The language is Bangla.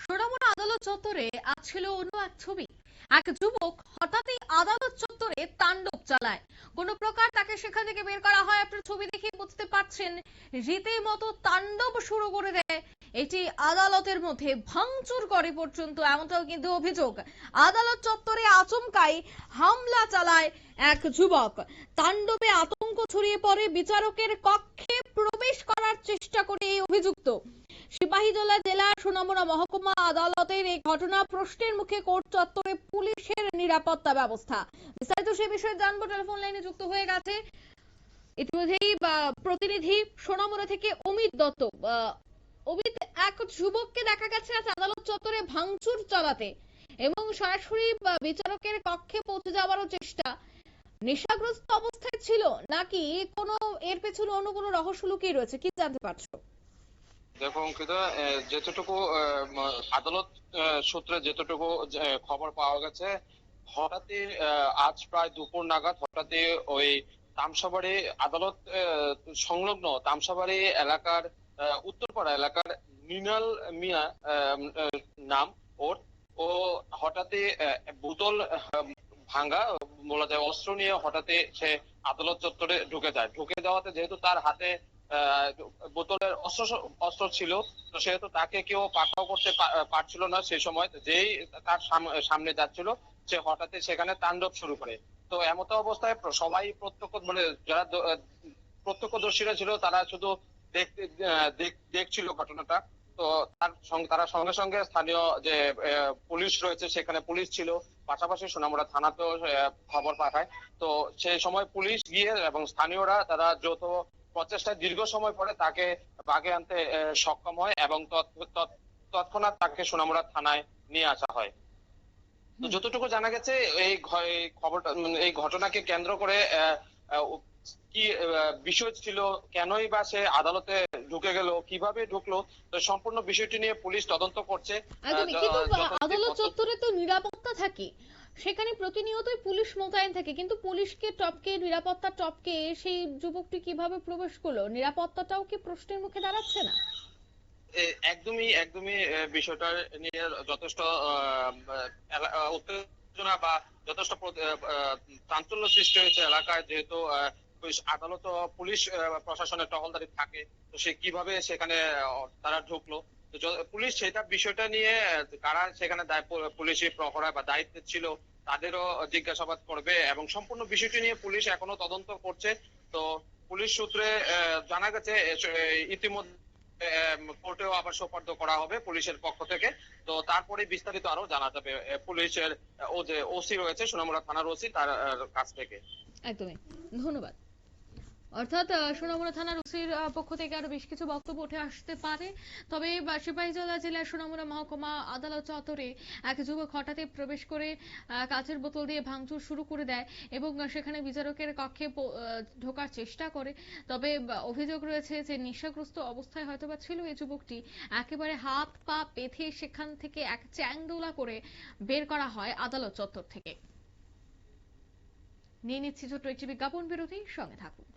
সোনামুড়া আদালত চত্বরে আজ ছিল অন্য এক ছবি। এক যুবক হঠাৎই আদালত চত্বরে তাণ্ডব চালায়। কোন প্রকার তাকে সেখান থেকে বের করা হয়। আপনি ছবি দেখে বুঝতে পারছেন রীতিমতো তাণ্ডব শুরু করে দেয়। এটি আদালতের মধ্যে ভাঙচুর করে পর্যন্ত, এমনটাও কিন্তু অভিযোগ। আদালত চত্বরে আচমকাই হামলা চালায় এক যুবক। তাণ্ডবে আতঙ্ক ছড়িয়ে পড়ে, বিচারকের কক্ষে প্রবেশ করার চেষ্টা করে এই অভিযুক্ত। সিপাহীজলা জেলার সোনামুড়া মহকুমা আদালতের এই ঘটনা প্রশ্নের মুখে কোর্ট চত্বরে পুলিশের নিরাপত্তা ব্যবস্থা। বিস্তারিত সে বিষয়ে জানবো, টেলিফোন লাইনে যুক্ত হয়ে গেছে ইতিমধ্যেই প্রতিনিধি সোনামুড়া থেকে অমিত দত্ত। অমিত, এক যুবককে দেখা গেছে আজ আদালত চত্বরে ভাঙচুর চালাতে এবং সরাসরি বিচারকের কক্ষে পৌঁছে যাওয়ারও চেষ্টা। নেশাগ্রস্ত অবস্থায় ছিল নাকি কোনো এর পেছনে অন্য কোনো রহস্য লুকিয়ে রয়েছে, কি জানতে পারছো? দেখো অঙ্কিতা, যেতটুকু আদালত সূত্রে যেতটুকু খবর পাওয়া গেছে, হঠাৎই আজ প্রায় দুপুর নাগাদ হঠাৎই ওই তামসাবাড়ি আদালত সংলগ্ন তামসাবাড়ি এলাকার উত্তরপাড়া এলাকার মৃণাল মিয়া নাম ওর, ও হঠাৎই বোতল ভাঙা বলা যায় অস্ত্র নিয়ে হঠাৎই সে আদালত চত্বরে ঢুকে যাওয়াতে যেহেতু তার হাতে বোতলের অস্ত্র ছিল, তো সেহেতু তাকে কেউ পাকড়াও করতে পারছিল না। সেই সময় যেই তার সামনে যাচ্ছিল, সে হঠাৎই সেখানে তাণ্ডব শুরু করে। তো এমত অবস্থায় সবাই মানে যারা প্রত্যক্ষদর্শীরা ছিল তারা শুধু দেখতে দেখছিল ঘটনাটা। তো তারা সঙ্গে সঙ্গে স্থানীয় যে পুলিশ রয়েছে সেখানে পুলিশ ছিল, পাশাপাশি সোনামুড়া থানাতেও খবর পাঠায়। তো সেই সময় পুলিশ গিয়ে এবং স্থানীয়রা তারা যৌথ প্রচেষ্টায় দীর্ঘ সময় পরে তাকে বাগে আনতে সক্ষম হয় এবং তৎক্ষণাৎ তাকে সোনামুড়া থানায় নিয়ে আসা হয়। তো যতটুকু জানা গেছে এই খবরটা এই ঘটনাকে কেন্দ্র করে কি বিষয় ছিল, কেনই বা সে আদালতে ঢুকে গেল, কিভাবে ঢুকলো, তো সম্পূর্ণ বিষয়টি নিয়ে পুলিশ তদন্ত করছে। আদালত চত্বরে তো নিরাপত্তা থাকে, সেখানে প্রতিনিয়তই পুলিশ মোতায়েন থাকে, কিন্তু পুলিশকে টপকে নিরাপত্তা টপকে সেই যুবকটি কিভাবে প্রবেশ করলো, নিরাপত্তাটাও কি প্রশ্নের মুখে দাঁড়াচ্ছে না? একদমই একদমই বিষয়টা নিয়ে যথেষ্ট উত্তেজনা বা যথেষ্ট চাঞ্চল্য সৃষ্টি হয়েছে এলাকায়, যেহেতু আদালত পুলিশ প্রশাসনের টহলদারি থাকে। তো সে কিভাবে সেখানে তারা ঢুকলো, পুলিশ সেটা বিষয়টা নিয়ে কারা সেখানে পুলিশি প্রহরা বা দায়িত্বে ছিল তাদেরও জিজ্ঞাসাবাদ করবে এবং সম্পূর্ণ বিষয়টি নিয়ে পুলিশ এখনো তদন্ত করছে। তো পুলিশ সূত্রে জানা গেছে ইতিমধ্যে কোর্টেও আবার সোপর্দ করা হবে পুলিশের পক্ষ থেকে। তো তারপরে বিস্তারিত আরো জানা যাবে পুলিশের ও যে ওসি রয়েছে সোনামুড়া থানার ওসি তার কাছ থেকে। একদমই, ধন্যবাদ। অর্থাৎ সোনামুড়া থানার ওসির পক্ষ থেকে আরো বেশ কিছু বক্তব্য উঠে আসতে পারে। তবে সিপাহীজলা জেলার সোনামুড়া মহকুমা আদালত চত্বরে এক যুবক হঠাৎই প্রবেশ করে কাচের বোতল দিয়ে ভাঙচুর শুরু করে দেয় এবং সেখানে বিচারকের কক্ষে ঢোকার চেষ্টা করে। তবে অভিযোগ রয়েছে যে নেশাগ্রস্ত অবস্থায় হয়তোবা ছিল এই যুবকটি। একেবারে হাত পা বেঁধে সেখান থেকে এক চ্যাংদোলা করে বের করা হয় আদালত চত্বর থেকে। নিয়ে নিচ্ছি ছোট্ট একটি বিজ্ঞাপন বিরতি, সঙ্গে থাকুন।